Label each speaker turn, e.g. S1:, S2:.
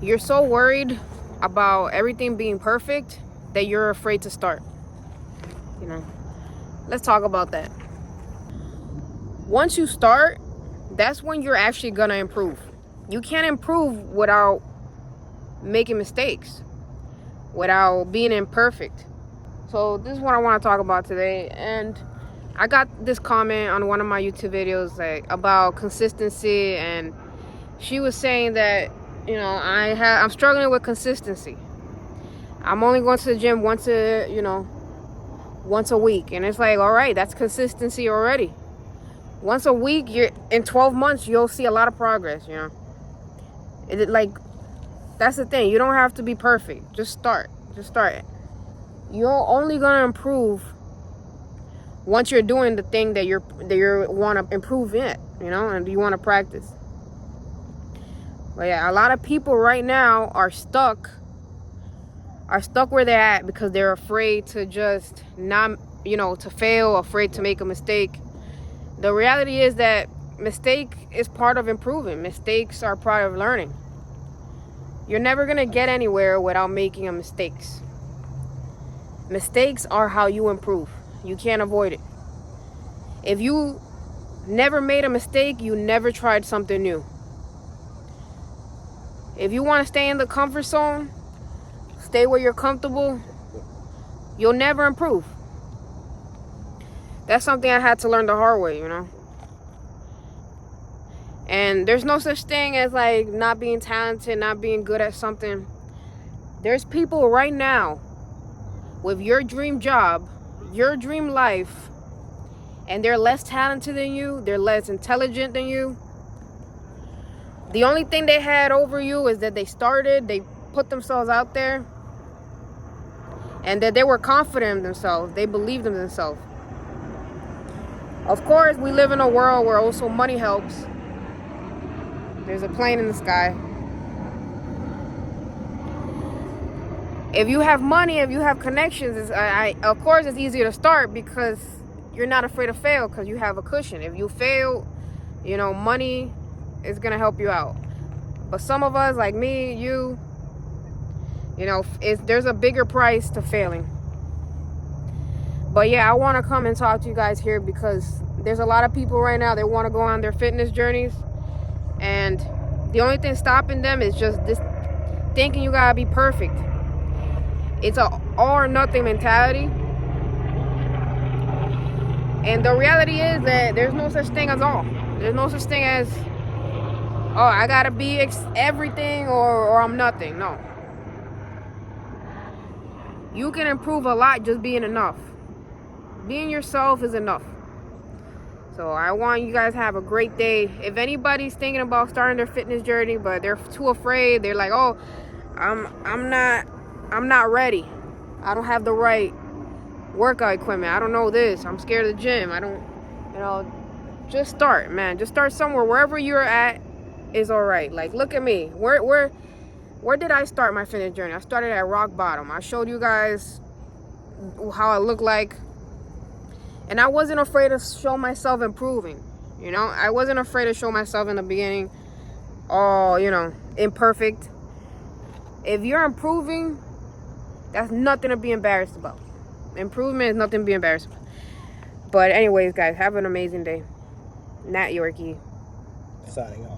S1: You're so worried about everything being perfect that you're afraid to start. You know, let's talk about that. Once you start, that's when you're actually gonna improve. You can't improve without making mistakes, without being imperfect. So this is what I want to talk about today. And I got this comment on one of my YouTube videos about consistency, and she was saying that, I'm struggling with consistency. I'm only going to the gym once a week, and it's like, all right, that's consistency already. Once a week, you're in 12 months, you'll see a lot of progress. That's the thing. You don't have to be perfect. Just start. You're only gonna improve once you're doing the thing that you want to improve in, and you want to practice. But yeah, a lot of people right now are stuck where they're at because they're afraid to just not, to fail, afraid to make a mistake. The reality is that mistake is part of improving. Mistakes are part of learning. You're never gonna get anywhere without making a mistakes. Mistakes are how you improve. You can't avoid it. If you never made a mistake, you never tried something new. If you want to stay in the comfort zone, stay where you're comfortable, you'll never improve. That's something I had to learn the hard way, And there's no such thing as not being talented, not being good at something. There's people right now with your dream job, your dream life, and they're less talented than you, they're less intelligent than you. The only thing they had over you is that they put themselves out there, and that they were confident in themselves. They believed in themselves. Of course, we live in a world where also money helps. There's a plane in the sky. If you have money, if you have connections, of course it's easier to start because you're not afraid to fail because you have a cushion. If you fail, money is going to help you out. But some of us, like me, there's a bigger price to failing. But yeah, I want to come and talk to you guys here because there's a lot of people right now that want to go on their fitness journeys, and the only thing stopping them is just this thinking you gotta be perfect. It's a all or nothing mentality. And the reality is that there's no such thing as all. There's no such thing as, oh, I gotta be everything or I'm nothing. No. You can improve a lot just being enough. Being yourself is enough. So I want you guys to have a great day. If anybody's thinking about starting their fitness journey, but they're too afraid, they're like, oh, I'm not ready. I don't have the right workout equipment. I don't know this. I'm scared of the gym. I don't, just start, man. Just start somewhere. Wherever you're at is all right. Like, look at me. Where did I start my fitness journey? I started at rock bottom. I showed you guys how I look like. And I wasn't afraid to show myself improving. I wasn't afraid to show myself in the beginning, imperfect. If you're improving, that's nothing to be embarrassed about. Improvement is nothing to be embarrassed about. But anyways, guys, have an amazing day. Natyorki.
S2: Signing off.